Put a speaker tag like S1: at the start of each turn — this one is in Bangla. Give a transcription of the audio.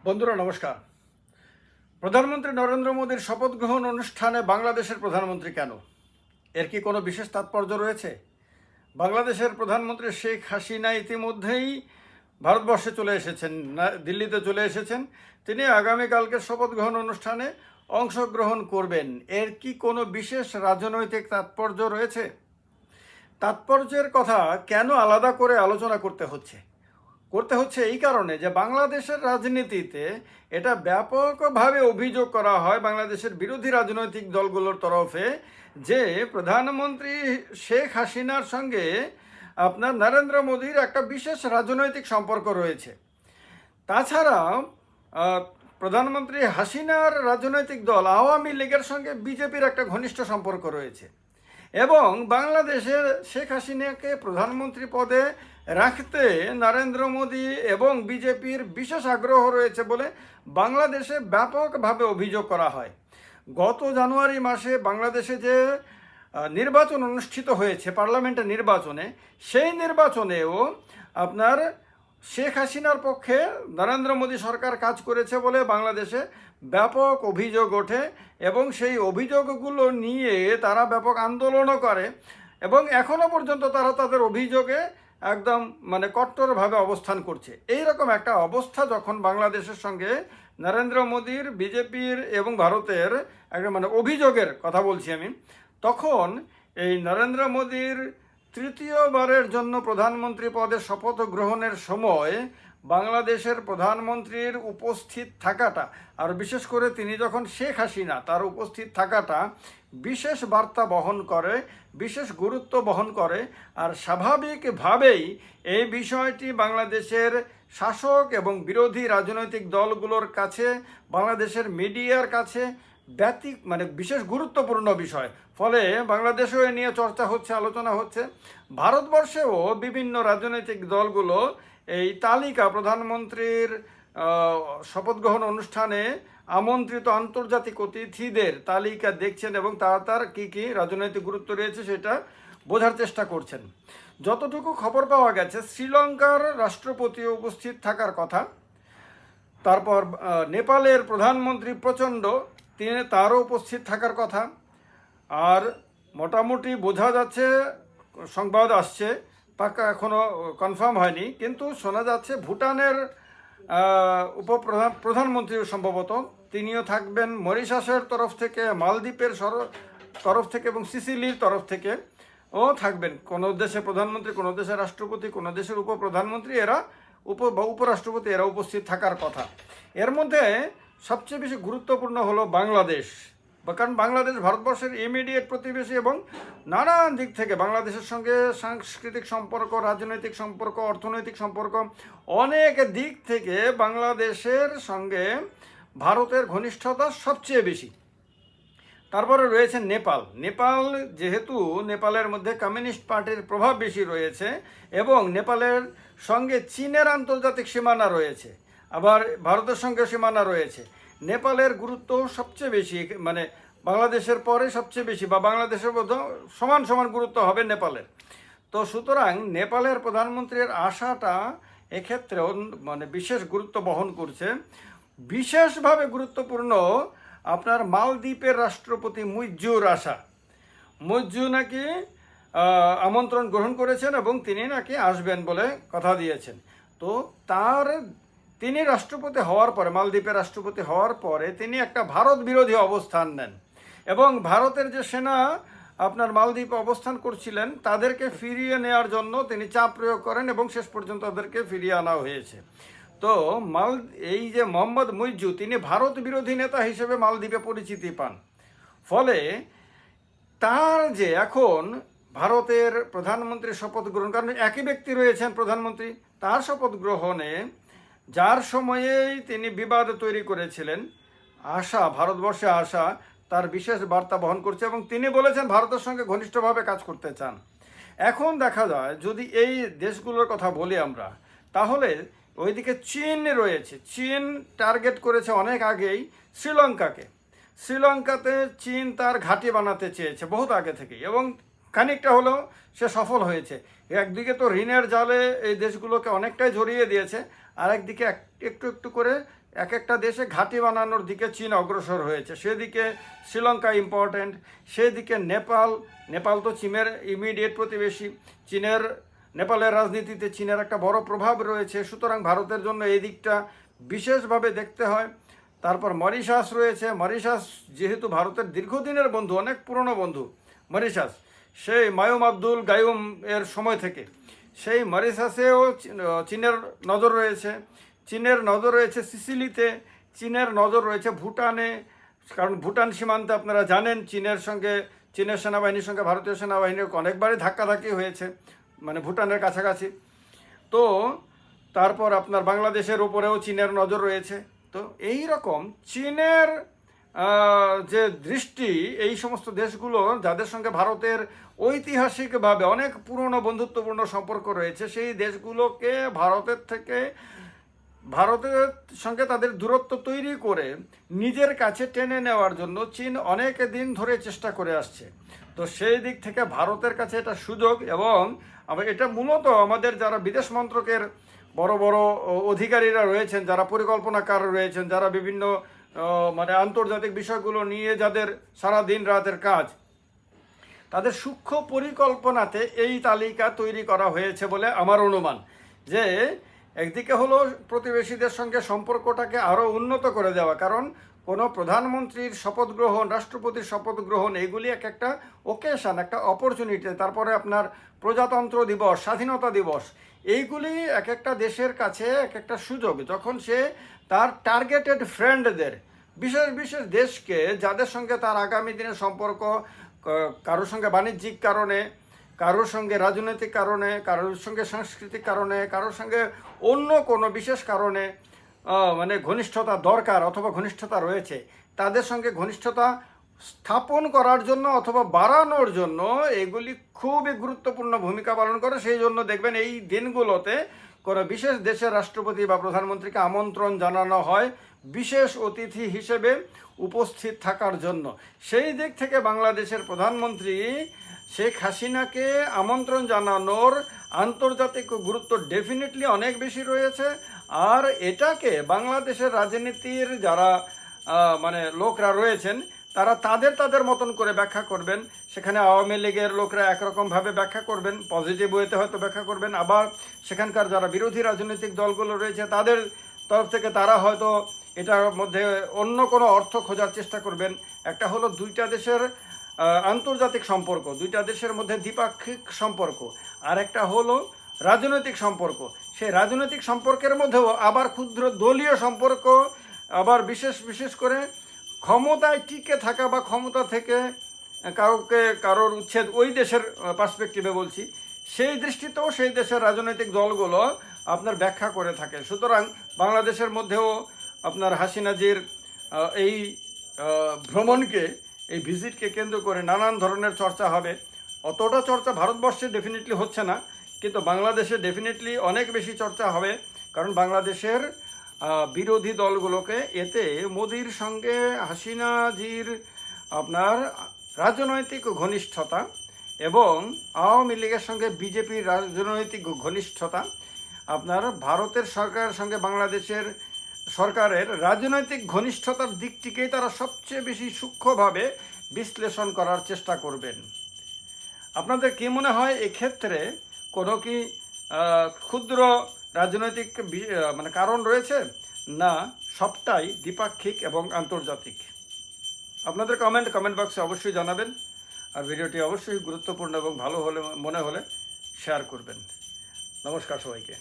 S1: বন্ধুরা নমস্কার। প্রধানমন্ত্রী নরেন্দ্র মোদীর শপথ গ্রহণ অনুষ্ঠানে বাংলাদেশের প্রধানমন্ত্রী কেন? এর কি কোনো বিশেষ তাৎপর্য রয়েছে? বাংলাদেশের প্রধানমন্ত্রী শেখ হাসিনা ইতিমধ্যেই ভারতবর্ষে চলে এসেছেন, দিল্লিতে চলে এসেছেন। তিনি আগামীকালকে শপথ গ্রহণ অনুষ্ঠানে অংশগ্রহণ করবেন। এর কি কোনো বিশেষ রাজনৈতিক তাৎপর্য রয়েছে? তাৎপর্যের কথা কেন আলাদা করে আলোচনা করতে হচ্ছে এই কারণে যে বাংলাদেশের রাজনীতিতে এটা ব্যাপকভাবে অভিযোগ করা হয় বাংলাদেশের বিরোধী রাজনৈতিক দলগুলোর তরফে যে প্রধানমন্ত্রী শেখ হাসিনার সঙ্গে আপনার নরেন্দ্র মোদীর একটা বিশেষ রাজনৈতিক সম্পর্ক রয়েছে। তাছাড়া প্রধানমন্ত্রী হাসিনার রাজনৈতিক দল আওয়ামী লীগের সঙ্গে বিজেপির একটা ঘনিষ্ঠ সম্পর্ক রয়েছে এবং বাংলাদেশের শেখ হাসিনাকে প্রধানমন্ত্রী পদে রাখতে নরেন্দ্র মোদী এবং বিজেপির বিশেষ আগ্রহ রয়েছে বলে বাংলাদেশে ব্যাপকভাবে অভিযোগ করা হয়। গত জানুয়ারি মাসে বাংলাদেশে যে নির্বাচন অনুষ্ঠিত হয়েছে, পার্লামেন্টের নির্বাচনে, সেই নির্বাচনেও আপনার শেখ হাসিনার পক্ষে নরেন্দ্র মোদী সরকার কাজ করেছে বলে বাংলাদেশে ব্যাপক অভিযোগ ওঠে এবং সেই অভিযোগগুলো নিয়ে তারা ব্যাপক আন্দোলনও করে এবং এখনও পর্যন্ত তারা তাদের অভিযোগে একদম কট্টরভাবে অবস্থান করছে। এই রকম একটা অবস্থা যখন বাংলাদেশের সঙ্গে নরেন্দ্র মোদীর, বিজেপির এবং ভারতের একটা অভিযোগের কথা বলছি আমি, তখন এই নরেন্দ্র মোদীর তৃতীয়বারের জন্য প্রধানমন্ত্রী পদে শপথ গ্রহণের সময় বাংলাদেশের প্রধানমন্ত্রীর উপস্থিত থাকাটা, আর বিশেষ করে তিনি যখন শেখ হাসিনা, তার উপস্থিত থাকাটা বিশেষ বার্তা বহন করে, বিশেষ গুরুত্ব বহন করে। আর স্বাভাবিকভাবেই এই বিষয়টি বাংলাদেশের শাসক এবং বিরোধী রাজনৈতিক দলগুলোর কাছে, বাংলাদেশের মিডিয়ার কাছে বিশেষ গুরুত্বপূর্ণ বিষয়। ফলে বাংলাদেশেও এ নিয়ে চর্চা হচ্ছে, আলোচনা হচ্ছে। ভারতবর্ষেও বিভিন্ন রাজনৈতিক দলগুলো এই তালিকা, প্রধানমন্ত্রীর শপথ গ্রহণ অনুষ্ঠানে আমন্ত্রিত আন্তর্জাতিক অতিথিদের তালিকা দেখছেন এবং তার কী কী রাজনৈতিক গুরুত্ব রয়েছে সেটা বোঝার চেষ্টা করছেন। যতটুকু খবর পাওয়া গেছে, শ্রীলঙ্কার রাষ্ট্রপতি উপস্থিত থাকার কথা, তারপর নেপালের প্রধানমন্ত্রী প্রচণ্ড, তারও উপস্থিত থাকার কথা। আর মোটামুটি বোঝা যাচ্ছে, সংবাদ আসছে, পাক্কা এখনও কনফার্ম হয়নি, কিন্তু শোনা যাচ্ছে ভুটানের প্রধানমন্ত্রীও সম্ভবত তিনিও থাকবেন। মরিশাসের তরফ থেকে, মালদ্বীপের তরফ থেকে এবং সিসিলির তরফ থেকে ও থাকবেন। কোনো দেশের প্রধানমন্ত্রী, কোনো দেশের রাষ্ট্রপতি, কোনো দেশের উপপ্রধানমন্ত্রী, এরা উপরাষ্ট্রপতি, এরা উপস্থিত থাকার কথা। এর মধ্যে সবচেয়ে বেশি গুরুত্বপূর্ণ হলো বাংলাদেশ, কারণ বাংলাদেশ ভারতবর্ষের ইমিডিয়েট প্রতিবেশী এবং নানান দিক থেকে বাংলাদেশের সঙ্গে সাংস্কৃতিক সম্পর্ক, রাজনৈতিক সম্পর্ক, অর্থনৈতিক সম্পর্ক, অনেক দিক থেকে বাংলাদেশের সঙ্গে ভারতের ঘনিষ্ঠতা সবচেয়ে বেশি। তারপরে রয়েছে নেপাল, যেহেতু নেপালের মধ্যে কমিউনিস্ট পার্টির প্রভাব বেশি রয়েছে এবং নেপালের সঙ্গে চীনের আন্তর্জাতিক সীমানা রয়েছে, আবার ভারতের সঙ্গে সীমানা রয়েছে। নেপালের গুরুত্ব সবচেয়ে বেশি, বাংলাদেশের পরে সবচেয়ে বেশি, বা বাংলাদেশের মধ্যে সমান সমান গুরুত্ব হবে নেপালের। তো সুতরাং নেপালের প্রধানমন্ত্রীর আশাটা এক্ষেত্রেও বিশেষ গুরুত্ব বহন করছে। বিশেষভাবে গুরুত্বপূর্ণ আপনার মালদ্বীপের রাষ্ট্রপতি মুইজ্জু নাকি আমন্ত্রণ গ্রহণ করেছেন এবং তিনি নাকি আসবেন বলে কথা দিয়েছেন। তো তিনি রাষ্ট্রপতি হওয়ার পরে, মালদ্বীপের রাষ্ট্রপতি হওয়ার পরে তিনি একটা ভারত বিরোধী অবস্থান নেন এবং ভারতের যে সেনা আপনার মালদ্বীপে অবস্থান করছিলেন তাদেরকে ফিরিয়ে নেওয়ার জন্য তিনি চাপ প্রয়োগ করেন এবং শেষ পর্যন্ত তাদেরকে ফিরিয়ে আনা হয়েছে। তো এই যে মোহাম্মদ মুইজ্জু, তিনি ভারত বিরোধী নেতা হিসেবে মালদ্বীপে পরিচিতি পান। ফলে তার যে এখন ভারতের প্রধানমন্ত্রী শপথ গ্রহণ, কারণ একই ব্যক্তি রয়েছেন প্রধানমন্ত্রী, তার শপথ গ্রহণে যার সময়েই তিনি বিবাদ তৈরি করেছিলেন, ভারতবর্ষে আসা তার বিশেষ বার্তা বহন করছে এবং তিনি বলেছেন ভারতের সঙ্গে ঘনিষ্ঠভাবে কাজ করতে চান। এখন দেখা যায়, যদি এই দেশগুলোর কথা বলি আমরা, তাহলে ওইদিকে চীন রয়েছে। চীন টার্গেট করেছে অনেক আগেই শ্রীলঙ্কাতে চীন তার ঘাঁটি বানাতে চেয়েছে বহুত আগে থেকেই এবং খানিকটা হলেও সে সফল হয়েছে। একদিকে তো ঋণের জালে এই দেশগুলোকে অনেকটাই জড়িয়ে দিয়েছে, আরেকদিকে একটু একটু করে এক একটা দেশে ঘাঁটি বানানোর দিকে চীন অগ্রসর হয়েছে। সেদিকে শ্রীলঙ্কা ইম্পর্ট্যান্ট, সেদিকে নেপাল তো চীনের ইমিডিয়েট প্রতিবেশী। নেপালের রাজনীতিতে চীনের একটা বড় প্রভাব রয়েছে, সুতরাং ভারতের জন্য এই দিকটা বিশেষভাবে দেখতে হয়। তারপর মরিশাস রয়েছে। মরিশাস যেহেতু ভারতের দীর্ঘদিনের বন্ধু, অনেক পুরনো বন্ধু মরিশাস, সেই মায়ুম আব্দুল গায়ুম এর সময় থেকে, সেই মরিশাসেও চীনের নজর রয়েছে। চীনের নজর রয়েছে সিসিলিতে, চীনের নজর রয়েছে ভুটানে, কারণ ভুটান সীমান্তে আপনারা জানেন চীনের সেনাবাহিনীর সঙ্গে ভারতীয় সেনাবাহিনীর অনেকবারই ধাক্কাধাক্কি হয়েছে, মানে ভুটানের কাছাকাছি। তো তারপর আপনার বাংলাদেশের উপরেও চীনের নজর রয়েছে। তো এই রকম চীনের যে দৃষ্টি, এই সমস্ত দেশগুলো যাদের সঙ্গে ভারতের ঐতিহাসিকভাবে অনেক পুরনো বন্ধুত্বপূর্ণ সম্পর্ক রয়েছে, সেই দেশগুলোকে ভারতের সঙ্গে তাদের দূরত্ব তৈরি করে নিজের কাছে টেনে নেওয়ার জন্য চীন অনেক দিন ধরে চেষ্টা করে আসছে। তো সেই দিক থেকে ভারতের কাছে এটা সুযোগ, এবং এটা মূলত আমাদের যারা বিদেশ মন্ত্রকের বড় বড় অধিকারীরা রয়েছেন, যারা পরিকল্পনাকার রয়েছেন, যারা বিভিন্ন মানে আন্তর্জাতিক বিষয়গুলো নিয়ে যাদের সারা দিন রাতের কাজ, তাদের সূক্ষ্ম পরিকল্পনাতে এই তালিকা তৈরি করা হয়েছে বলে আমার অনুমান। যে একদিকে হলো প্রতিবেশীদের সঙ্গে সম্পর্কটাকে আরও উন্নত করে দেওয়া, কারণ কোনো প্রধানমন্ত্রীর শপথ গ্রহণ, রাষ্ট্রপতির শপথ গ্রহণ, এগুলি এক একটা ওকেশন, একটা অপরচুনিটি। তারপরে আপনার প্রজাতন্ত্র দিবস, স্বাধীনতা দিবস, এইগুলি এক একটা দেশের কাছে এক একটা সুযোগ, যখন সে তার টার্গেটেড ফ্রেন্ডদের, বিশেষ বিশেষ দেশকে, যাদের সঙ্গে তার আগামী দিনের সম্পর্ক, কারোর সঙ্গে বাণিজ্যিক কারণে, কারোর সঙ্গে রাজনৈতিক কারণে, কারোর সঙ্গে সাংস্কৃতিক কারণে, কারোর সঙ্গে অন্য কোনো বিশেষ কারণে মানে ঘনিষ্ঠতা দরকার অথবা ঘনিষ্ঠতা রয়েছে, তাদের সঙ্গে ঘনিষ্ঠতা স্থাপন করার জন্য অথবা বাড়ানোর জন্য এগুলি খুবই গুরুত্বপূর্ণ ভূমিকা পালন করে। সেই জন্য দেখবেন এই দিনগুলোতে কোনো বিশেষ দেশের রাষ্ট্রপতি বা প্রধানমন্ত্রীকে আমন্ত্রণ জানানো হয় বিশেষ অতিথি হিসেবে উপস্থিত থাকার জন্য। সেই দিক থেকে বাংলাদেশের প্রধানমন্ত্রী শেখ হাসিনাকে আমন্ত্রণ জানানোর আন্তর্জাতিক গুরুত্ব ডেফিনেটলি অনেক বেশি রয়েছে। আর এটাকে বাংলাদেশের রাজনীতির যারা মানে লোকরা রয়েছেন, তারা তাদের মতন করে ব্যাখ্যা করবেন। সেখানে আওয়ামী লীগের লোকরা একরকমভাবে ব্যাখ্যা করবেন, পজিটিভ ওয়েতে হয়তো ব্যাখ্যা করবেন, আবার সেখানকার যারা বিরোধী রাজনৈতিক দলগুলো রয়েছে তাদের তরফ থেকে তারা হয়তো এটার মধ্যে অন্য কোনো অর্থ খোঁজার চেষ্টা করবেন। একটা হলো দুইটা দেশের আন্তর্জাতিক সম্পর্ক, দুইটা দেশের মধ্যে দ্বিপাক্ষিক সম্পর্ক, আর একটা হলো রাজনৈতিক সম্পর্ক। সেই রাজনৈতিক সম্পর্কের মধ্যেও আবার ক্ষুদ্র দলীয় সম্পর্ক, আবার বিশেষ করে ক্ষমতায় টিকে থাকা বা ক্ষমতা থেকে কারোর উচ্ছেদ, ওই দেশের পার্সপেক্টিভে বলছি, সেই দৃষ্টিতেও সেই দেশের রাজনৈতিক দলগুলো আপনার ব্যাখ্যা করে থাকে। সুতরাং বাংলাদেশের মধ্যেও আপনার হাসিনাজির এই ভ্রমণকে, এই ভিজিটকে কেন্দ্র করে নানান ধরনের চর্চা হবে। অতটা চর্চা ভারতবর্ষে ডেফিনেটলি হচ্ছে না, কিন্তু বাংলাদেশে ডেফিনেটলি অনেক বেশি চর্চা হবে, কারণ বাংলাদেশের বিরোধী দলগুলোকে এতে মোদির সঙ্গে হাসিনাজির আপনার রাজনৈতিক ঘনিষ্ঠতা এবং আওয়ামী লীগের সঙ্গে বিজেপির রাজনৈতিক ঘনিষ্ঠতা, আপনার ভারতের সরকারের সঙ্গে বাংলাদেশের সরকারের রাজনৈতিক ঘনিষ্ঠতার দিকটিকেই তারা সবচেয়ে বেশি সূক্ষ্মভাবে বিশ্লেষণ করার চেষ্টা করবেন। আপনাদের কি মনে হয় এক্ষেত্রে কোনো কি ক্ষুদ্র রাজনৈতিক মানে কারণ রয়েছে, না সবটাই দ্বিপাক্ষিক এবং আন্তর্জাতিক? আপনাদের কমেন্ট বক্সে অবশ্যই জানাবেন, আর ভিডিওটি অবশ্যই গুরুত্বপূর্ণ এবং ভালো মনে হলে শেয়ার করবেন। নমস্কার সবাইকে।